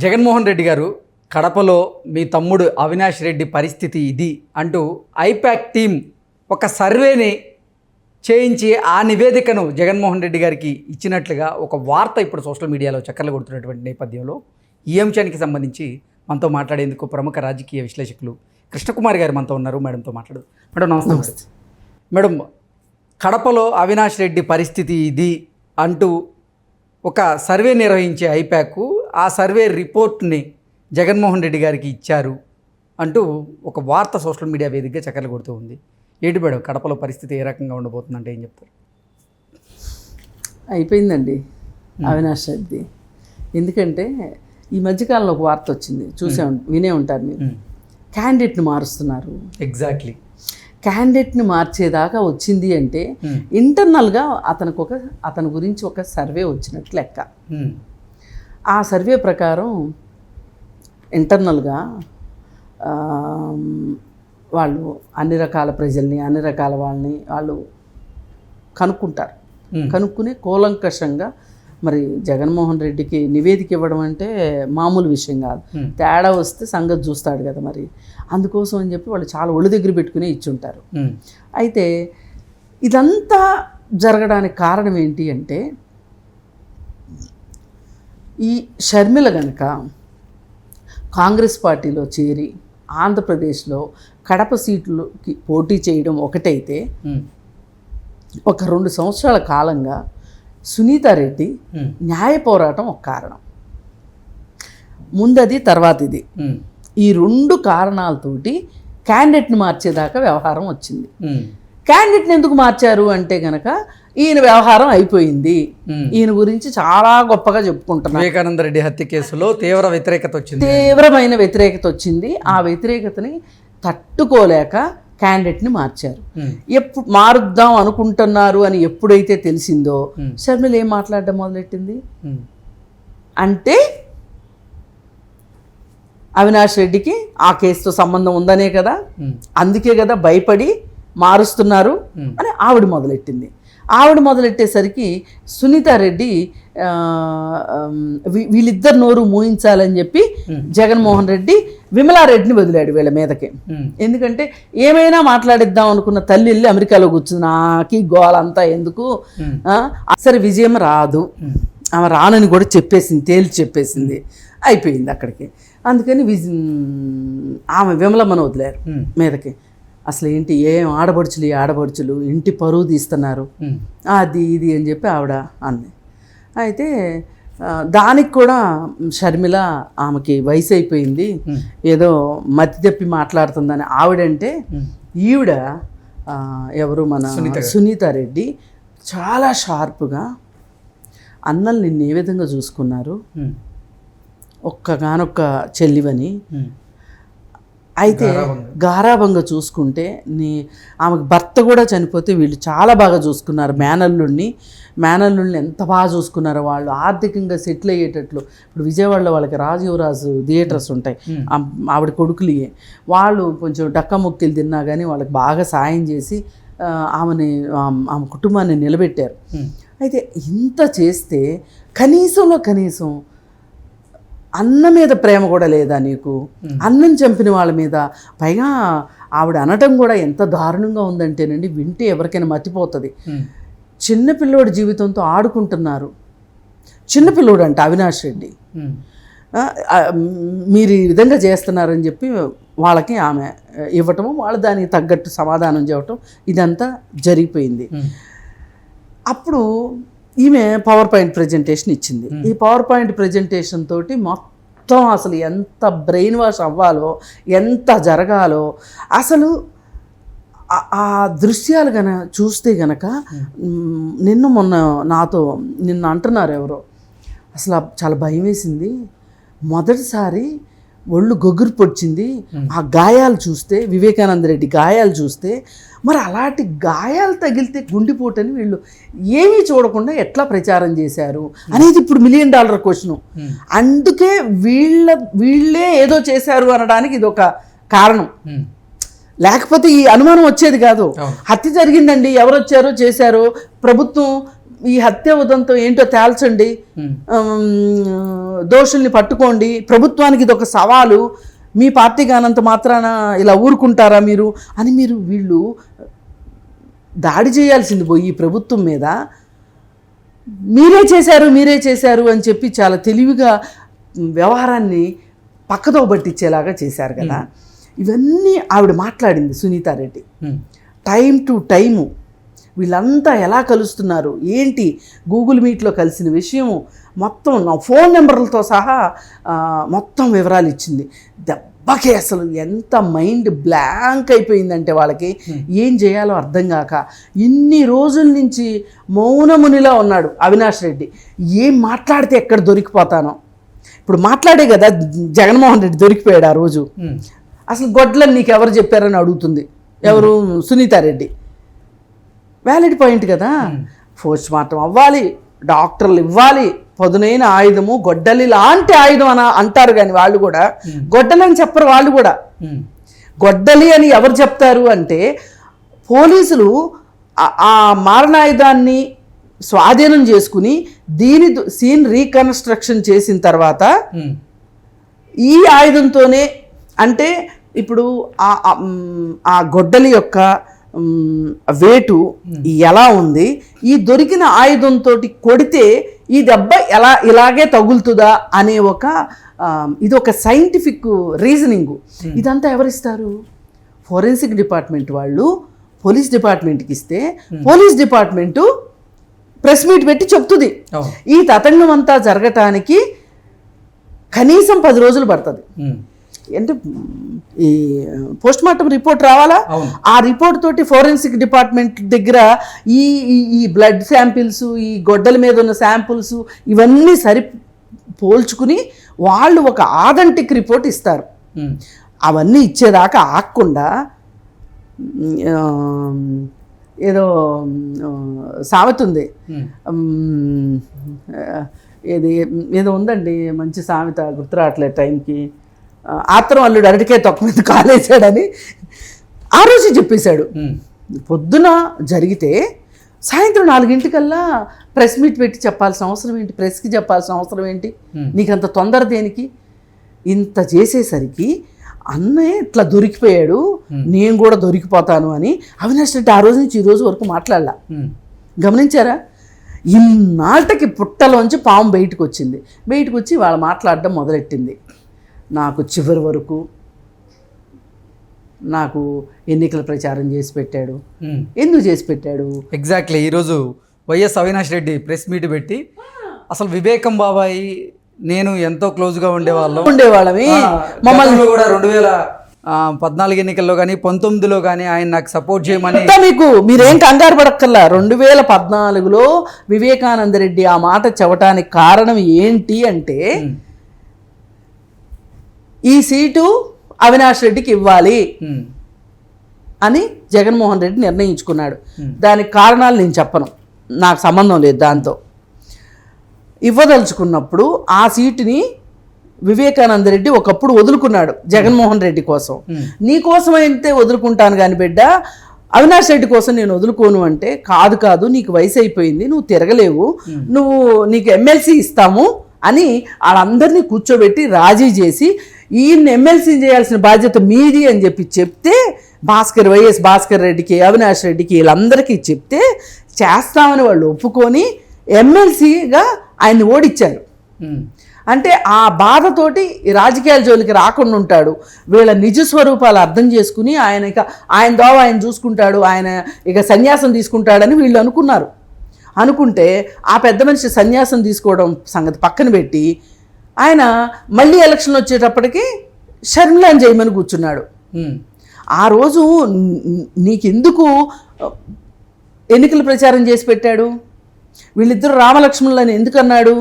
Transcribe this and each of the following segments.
జగన్మోహన్ రెడ్డి గారు కడపలో మీ తమ్ముడు అవినాష్ రెడ్డి పరిస్థితి ఇది అంటూ ఐపాక్ టీం ఒక సర్వేని చేయించి ఆ నివేదికను జగన్మోహన్ రెడ్డి గారికి ఇచ్చినట్లుగా ఒక వార్త ఇప్పుడు సోషల్ మీడియాలో చక్కర్లు కొడుతున్నటువంటి నేపథ్యంలో ఈ అంశానికి సంబంధించి మనతో మాట్లాడేందుకు ప్రముఖ రాజకీయ విశ్లేషకులు కృష్ణకుమార్ గారు మనతో ఉన్నారు. మేడంతో మాట్లాడదు. మేడం నమస్తే. మేడం, కడపలో అవినాష్ రెడ్డి పరిస్థితి ఇది అంటూ ఒక సర్వే నిర్వహించే ఐపాక్ ఆ సర్వే రిపోర్ట్ని జగన్మోహన్ రెడ్డి గారికి ఇచ్చారు అంటూ ఒక వార్త సోషల్ మీడియా వేదికగా చక్కర్లు కొడుతూ ఉంది. ఏంటి మేడం, కడపలో పరిస్థితి ఏ రకంగా ఉండబోతుందంటే ఏం చెప్తారు? అయిపోయిందండి అవినాష్ రెడ్డి. ఎందుకంటే ఈ మధ్యకాలంలో ఒక వార్త వచ్చింది, వినే ఉంటారు మీరు. క్యాండిడేట్ని మారుస్తున్నారు. ఎగ్జాక్ట్లీ. క్యాండిడేట్ని మార్చేదాకా వచ్చింది అంటే ఇంటర్నల్గా అతని గురించి ఒక సర్వే వచ్చినట్లు లెక్క. ఆ సర్వే ప్రకారం ఇంటర్నల్గా వాళ్ళు అన్ని రకాల ప్రజల్ని, అన్ని రకాల వాళ్ళని వాళ్ళు కనుక్కుంటారు. కనుక్కుని కూలంకషంగా మరి జగన్మోహన్ రెడ్డికి నివేదిక ఇవ్వడం అంటే మామూలు విషయం కాదు. తేడా వస్తే సంగతి చూస్తాడు కదా, మరి అందుకోసం అని చెప్పి వాళ్ళు చాలా ఒళ్ళు దగ్గర పెట్టుకుని ఇచ్చుంటారు. అయితే ఇదంతా జరగడానికి కారణం ఏంటి అంటే, ఈ షర్మిల గనక కాంగ్రెస్ పార్టీలో చేరి ఆంధ్రప్రదేశ్లో కడప సీట్లకి పోటీ చేయడం ఒకటైతే, ఒక 2 సంవత్సరాల కాలంగా సునీతారెడ్డి న్యాయ పోరాటం ఒక కారణం. ముందది తర్వాత ఇది. ఈ 2 కారణాలతోటి క్యాండిడేట్ని మార్చేదాకా వ్యవహారం వచ్చింది. క్యాండిడేట్ని ఎందుకు మార్చారు అంటే గనక ఈయన వ్యవహారం అయిపోయింది, ఈయన గురించి చాలా గొప్పగా చెప్పుకుంటున్నారు. వివేకానంద రెడ్డి హత్య కేసులో తీవ్ర వ్యతిరేకత వచ్చింది, తీవ్రమైన వ్యతిరేకత వచ్చింది. ఆ వ్యతిరేకతని తట్టుకోలేక క్యాండిడేట్ని మార్చారు. ఎప్పుడు మారుద్దాం అనుకుంటున్నారు అని ఎప్పుడైతే తెలిసిందో షర్మిల ఏం మాట్లాడడం మొదలెట్టింది అంటే, అవినాష్ రెడ్డికి ఆ కేసుతో సంబంధం ఉందనే కదా, అందుకే కదా భయపడి మారుస్తున్నారు అని ఆవిడ మొదలెట్టింది. ఆవిడ మొదలెట్టేసరికి సునీతారెడ్డి వీళ్ళిద్దరు నోరు మూయించాలని చెప్పి జగన్మోహన్ రెడ్డి విమలారెడ్డిని వదిలాడు వీళ్ళ మీదకి. ఎందుకంటే ఏమైనా మాట్లాడిద్దాం అనుకున్న తల్లి వెళ్ళి అమెరికాలో కూర్చుంది, నాకి గోలంతా ఎందుకు, సరే విజయం రాదు, ఆమె రానని కూడా చెప్పేసింది, తేల్చి చెప్పేసింది, అయిపోయింది అక్కడికి. అందుకని ఆమె విమలమ్మను వదిలారు మీదకి. అసలు ఏంటి, ఏం ఆడబడుచులు ఇంటి పరువు తీస్తున్నారు, అది ఇది అని చెప్పి ఆవిడ అంది. అయితే దానికి కూడా షర్మిల ఆమెకి వయసు అయిపోయింది, ఏదో మతి తప్పి మాట్లాడుతుందని ఆవిడంటే, ఈవిడ ఎవరు మన సునీతారెడ్డి చాలా షార్ప్గా అన్నలు నిన్ను ఏ విధంగా చూసుకున్నారు, ఒక్కగానొక్క చెల్లివని, అయితే గారాబంగా చూసుకుంటే ఆమెకు భర్త కూడా చనిపోతే వీళ్ళు చాలా బాగా చూసుకున్నారు. మేనల్లుడిని ఎంత బాగా చూసుకున్నారో, వాళ్ళు ఆర్థికంగా సెటిల్ అయ్యేటట్లు. ఇప్పుడు విజయవాడలో వాళ్ళకి రాజీవరాజు థియేటర్స్ ఉంటాయి, ఆవిడ కొడుకులు, వాళ్ళు కొంచెం డక్క ముక్కలు తిన్నా కానీ వాళ్ళకి బాగా సాయం చేసి ఆమె కుటుంబాన్ని నిలబెట్టారు. అయితే ఇంత చేస్తే కనీసం అన్న మీద ప్రేమ కూడా లేదా నీకు? అన్నం చంపిన వాళ్ళ మీద, పైగా ఆవిడ అనటం కూడా ఎంత దారుణంగా ఉందంటేనండి, వింటే ఎవరికైనా మతిపోతుంది. చిన్నపిల్లోడి జీవితంతో ఆడుకుంటున్నారు. చిన్నపిల్లోడు అంట అవినాష్ రెడ్డి, మీరు ఈ విధంగా చేస్తున్నారని చెప్పి వాళ్ళకి ఆమె ఇవ్వటము, వాళ్ళు దానికి తగ్గట్టు సమాధానం చెప్పటం, ఇదంతా జరిగిపోయింది. అప్పుడు ఈమె పవర్ పాయింట్ ప్రజెంటేషన్ ఇచ్చింది. ఈ పవర్ పాయింట్ ప్రజెంటేషన్ తోటి మొత్తం అసలు ఎంత బ్రెయిన్ వాష్ అవ్వాలో, ఎంత జరగాలో, అసలు ఆ దృశ్యాలు చూస్తే గనక నిన్న అంటున్నారు ఎవరో, అసలు చాలా భయం వేసింది, మొదటిసారి ఒళ్ళు గొగ్గురు పొడిచింది ఆ గాయాలు చూస్తే, వివేకానంద రెడ్డి గాయాలు చూస్తే. మరి అలాంటి గాయాలు తగిలితే గుండెపోటని వీళ్ళు ఏమీ చూడకుండా ఎట్లా ప్రచారం చేశారు అనేది ఇప్పుడు $1 మిలియన్ క్వశ్చన్. అందుకే వీళ్ళే ఏదో చేశారు అనడానికి ఇది ఒక కారణం. లేకపోతే ఈ అనుమానం వచ్చేది కాదు. హత్య జరిగిందండి, ఎవరు వచ్చారో చేశారో, ప్రభుత్వం ఈ హత్య ఉదంతం ఏంటో తేల్చండి, దోషుల్ని పట్టుకోండి, ప్రభుత్వానికి ఇది ఒక సవాలు, మీ పార్టీ కానంత మాత్రాన ఇలా ఊరుకుంటారా మీరు అని వీళ్ళు దాడి చేయాల్సింది పోయి ఈ ప్రభుత్వం మీద మీరే చేశారు అని చెప్పి చాలా తెలివిగా వ్యవహారాన్ని పక్కదో పట్టించేలాగా చేశారు కదా. ఇవన్నీ ఆవిడ మాట్లాడింది సునీతారెడ్డి. టైం టు టైము వీళ్ళంతా ఎలా కలుస్తున్నారు ఏంటి, గూగుల్ మీట్లో కలిసిన విషయము మొత్తం నా ఫోన్ నెంబర్లతో సహా మొత్తం వివరాలు ఇచ్చింది. దెబ్బకి అసలు ఎంత మైండ్ బ్లాంక్ అయిపోయిందంటే వాళ్ళకి ఏం చేయాలో అర్థం కాక ఇన్ని రోజుల నుంచి మౌనమునిలా ఉన్నాడు అవినాష్ రెడ్డి. ఏం మాట్లాడితే ఎక్కడ దొరికిపోతానో, ఇప్పుడు మాట్లాడే కదా జగన్మోహన్ రెడ్డి దొరికిపోయాడు ఆ రోజు. అసలు గొడ్లని నీకు ఎవరు చెప్పారని అడుగుతుంది ఎవరు, సునీతారెడ్డి. వ్యాలిడ్ పాయింట్ కదా, పోస్ట్ మార్టం అవ్వాలి, డాక్టర్లు ఇవ్వాలి, పదునైన ఆయుధము గొడ్డలి లాంటి ఆయుధం అని అంటారు. కానీ వాళ్ళు కూడా గొడ్డలి అని చెప్పరు. వాళ్ళు కూడా గొడ్డలి అని ఎవరు చెప్తారు అంటే పోలీసులు ఆ మారణాయుధాన్ని స్వాధీనం చేసుకుని దీని సీన్ రీకన్స్ట్రక్షన్ చేసిన తర్వాత ఈ ఆయుధంతోనే, అంటే ఇప్పుడు ఆ గొడ్డలి యొక్క వేటు ఎలా ఉంది, ఈ దొరికిన ఆయుధంతో కొడితే ఈ దెబ్బ ఇలాగే తగులుతుందా అనే ఇది ఒక సైంటిఫిక్ రీజనింగ్. ఇదంతా ఎవరిస్తారు? ఫోరెన్సిక్ డిపార్ట్మెంట్ వాళ్ళు పోలీస్ డిపార్ట్మెంట్కి ఇస్తే పోలీస్ డిపార్ట్మెంటు ప్రెస్ మీట్ పెట్టి చెప్తుంది. ఈ తతంగం అంతా జరగటానికి కనీసం 10 రోజులు పడుతుంది. అంటే ఈ పోస్ట్ మార్టం రిపోర్ట్ రావాలా, ఆ రిపోర్ట్ తోటి ఫోరెన్సిక్ డిపార్ట్మెంట్ దగ్గర ఈ బ్లడ్ శాంపిల్స్, ఈ గొడ్డల మీద ఉన్న శాంపిల్స్ ఇవన్నీ పోల్చుకుని వాళ్ళు ఒక ఆథెంటిక్ రిపోర్ట్ ఇస్తారు. అవన్నీ ఇచ్చేదాకా ఆగకుండా ఏదో సామెత ఉంది, ఏదో ఉందండి మంచి సామెత, గుర్తురావట్లేదు టైంకి. ఆత్రం అల్లుడు అరటికే తొక్క మీద కాలేసాడని ఆ రోజు చెప్పేశాడు. పొద్దున జరిగితే సాయంత్రం 4 ప్రెస్ మీట్ పెట్టి చెప్పాల్సిన అవసరం ఏంటి, ప్రెస్కి చెప్పాల్సిన అవసరం ఏంటి, నీకంత తొందర దేనికి? ఇంత చేసేసరికి అన్నయ్య ఇట్లా దొరికిపోయాడు, నేను కూడా దొరికిపోతాను అని అవినాష్ రెడ్డి ఆ రోజు నుంచి ఈ రోజు వరకు మాట్లాడలా. గమనించారా? ఇన్నాళ్ళకి పుట్టలోంచి పాము బయటకు వచ్చింది. బయటకు వచ్చి వాళ్ళు మాట్లాడడం మొదలెట్టింది. నాకు చివరి వరకు నాకు ఎన్నికల ప్రచారం చేసి పెట్టాడు. ఎందుకు చేసి పెట్టాడు? ఎగ్జాక్ట్లీ ఈరోజు YS Avinash Reddy press meet పెట్టి అసలు వివేకం బాబాయి నేను ఎంతో క్లోజ్గా ఉండేవాళ్ళమి, మమ్మల్ని కూడా 2014 ఎన్నికల్లో కానీ 19లో కానీ ఆయన నాకు సపోర్ట్ చేయమని. మీరేం కంగారు పడక్కర్లా. 2014లో వివేకానంద రెడ్డి ఆ మాట చెప్పడానికి కారణం ఏంటి అంటే ఈ సీటు అవినాష్ రెడ్డికి ఇవ్వాలి అని జగన్మోహన్ రెడ్డి నిర్ణయించుకున్నాడు. దానికి కారణాలు నేను చెప్పను, నాకు సంబంధం లేదు దాంతో. ఇవ్వదలుచుకున్నప్పుడు ఆ సీటుని వివేకానంద రెడ్డి ఒకప్పుడు వదులుకున్నాడు జగన్మోహన్ రెడ్డి కోసం. నీ కోసం అయితే వదులుకుంటాను కానీ బిడ్డ, అవినాష్ రెడ్డి కోసం నేను వదులుకోను అంటే, కాదు నీకు వయసు అయిపోయింది, నువ్వు తిరగలేవు, నీకు ఎమ్మెల్సీ ఇస్తాము అని వాళ్ళందరినీ కూర్చోబెట్టి రాజీ చేసి ఈయన్ని ఎమ్మెల్సీ చేయాల్సిన బాధ్యత మీది అని చెప్తే వైఎస్ భాస్కర్ రెడ్డికి, అవినాష్ రెడ్డికి వీళ్ళందరికీ చెప్తే చేస్తామని వాళ్ళు ఒప్పుకొని ఎమ్మెల్సీగా ఆయన్ని ఓడించారు. అంటే ఆ బాధతోటి రాజకీయాల జోలికి రాకుండా ఉంటాడు. వీళ్ళ నిజ స్వరూపాలు అర్థం చేసుకుని ఆయన దోవ ఆయన చూసుకుంటాడు, ఆయన ఇక సన్యాసం తీసుకుంటాడని వీళ్ళు అనుకుంటే ఆ పెద్ద మనిషి సన్యాసం తీసుకోవడం సంగతి పక్కన పెట్టి ఆయన మళ్ళీ ఎలక్షన్ వచ్చేటప్పటికి షర్మిలాని చేయమని కూర్చున్నాడు. ఆ రోజు నీకెందుకు ఎన్నికల ప్రచారం చేసి పెట్టాడు? వీళ్ళిద్దరు రామలక్ష్మణులని ఎందుకు అన్నాడు?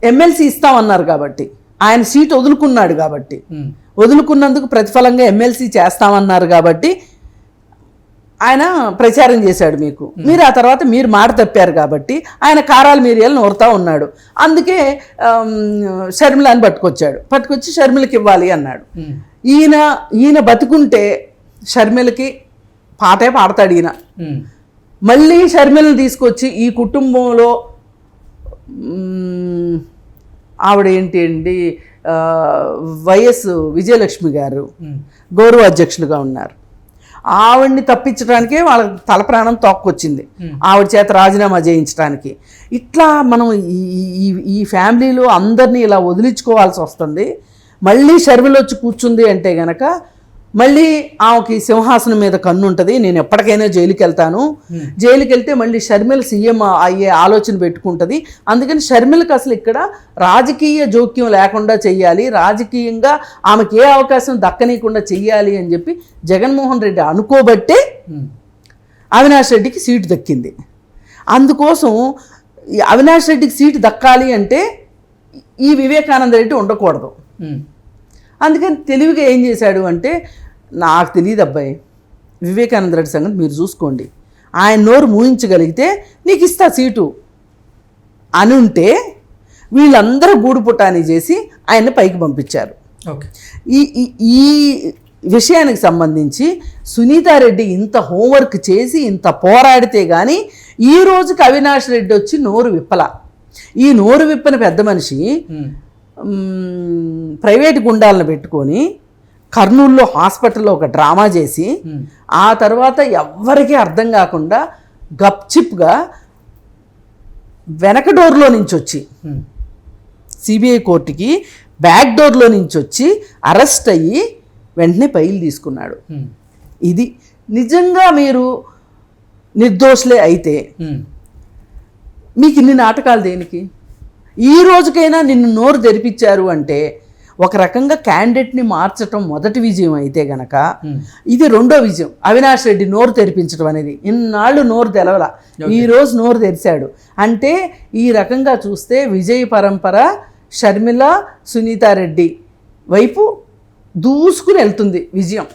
ఎమ్మెల్సీ ఇస్తామన్నారు కాబట్టి, ఆయన సీట్ వదులుకున్నాడు కాబట్టి, వదులుకున్నందుకు ప్రతిఫలంగా ఎమ్మెల్సీ చేస్తామన్నారు కాబట్టి ఆయన ప్రచారం చేశాడు మీకు. మీరు ఆ తర్వాత మీరు మాట తప్పారు కాబట్టి ఆయన కారాలు మీరియాలు నోరుతా ఉన్నాడు. అందుకే షర్మిలాని పట్టుకొచ్చి షర్మిలకి ఇవ్వాలి అన్నాడు. ఈయన బతుకుంటే షర్మిలకి పాటే పాడతాడు. ఈయన మళ్ళీ షర్మిలను తీసుకొచ్చి ఈ కుటుంబంలో ఆవిడ ఏంటి అండి వైఎస్ విజయలక్ష్మి గారు గౌరవ అధ్యక్షులుగా ఉన్నారు. ఆవిడ్ని తప్పించడానికే వాళ్ళ తల ప్రాణం తోక్కొచ్చింది, ఆవిడ చేత రాజీనామా చేయించడానికి. ఇట్లా మనం ఈ ఫ్యామిలీలో అందరినీ ఇలా వదిలించుకోవాల్సి వస్తుంది. మళ్ళీ షర్మిల వచ్చి కూర్చుంది అంటే గనక మళ్ళీ ఆమెకి సింహాసనం మీద కన్ను ఉంటుంది, నేను ఎప్పటికైనా జైలుకి వెళ్తాను, జైలుకి వెళ్తే మళ్ళీ షర్మిల సీఎం అయ్యే ఆలోచన పెట్టుకుంటుంది. అందుకని షర్మిలకు అసలు ఇక్కడ రాజకీయ జోక్యం లేకుండా చెయ్యాలి, రాజకీయంగా ఆమెకి ఏ అవకాశం దక్కనీయకుండా చెయ్యాలి అని చెప్పి జగన్మోహన్ రెడ్డి అనుకోబట్టే అవినాష్ రెడ్డికి సీటు దక్కింది. అందుకోసం అవినాష్ రెడ్డికి సీటు దక్కాలి అంటే ఈ వివేకానంద రెడ్డి ఉండకూడదు. అందుకని తెలివిగా ఏం చేశాడు అంటే, నాకు తెలియదు అబ్బాయి, వివేకానంద రెడ్డి సంగతి మీరు చూసుకోండి, ఆయన నోరు మూయించగలిగితే నీకు ఇస్తా సీటు అని ఉంటే వీళ్ళందరూ గూడు పుటాని చేసి ఆయన్ని పైకి పంపించారు. ఈ విషయానికి సంబంధించి సునీతారెడ్డి ఇంత హోంవర్క్ చేసి ఇంత పోరాడితే కానీ ఈ రోజుకి అవినాష్ రెడ్డి వచ్చి నోరు విప్పల. ఈ నోరు విప్పన పెద్ద మనిషి ప్రైవేట్ గుండాలను పెట్టుకొని కర్నూలులో హాస్పిటల్లో ఒక డ్రామా చేసి ఆ తర్వాత ఎవ్వరికీ అర్థం కాకుండా గప్చిప్గా వెనక డోర్లో నుంచి వచ్చి సిబిఐ కోర్టుకి బ్యాక్ డోర్లో నుంచి వచ్చి అరెస్ట్ అయ్యి వెంటనే బెయిల్ తీసుకున్నాడు. ఇది నిజంగా మీరు నిర్దోషులే అయితే మీకు ఇన్ని నాటకాలు దేనికి? ఈ రోజుకైనా నిన్ను నోరు తెరిపించారు అంటే ఒక రకంగా క్యాండిడేట్ని మార్చటం మొదటి విజయం అయితే గనక ఇది రెండో విజయం. అవినాష్ రెడ్డి నోరు తెరిపించడం అనేది, ఇన్నాళ్ళు నోరు తెలవల, ఈరోజు నోరు తెరిచాడు అంటే ఈ రకంగా చూస్తే విజయ పరంపర షర్మిల సునీతారెడ్డి వైపు దూసుకుని వెళ్తుంది విజయం.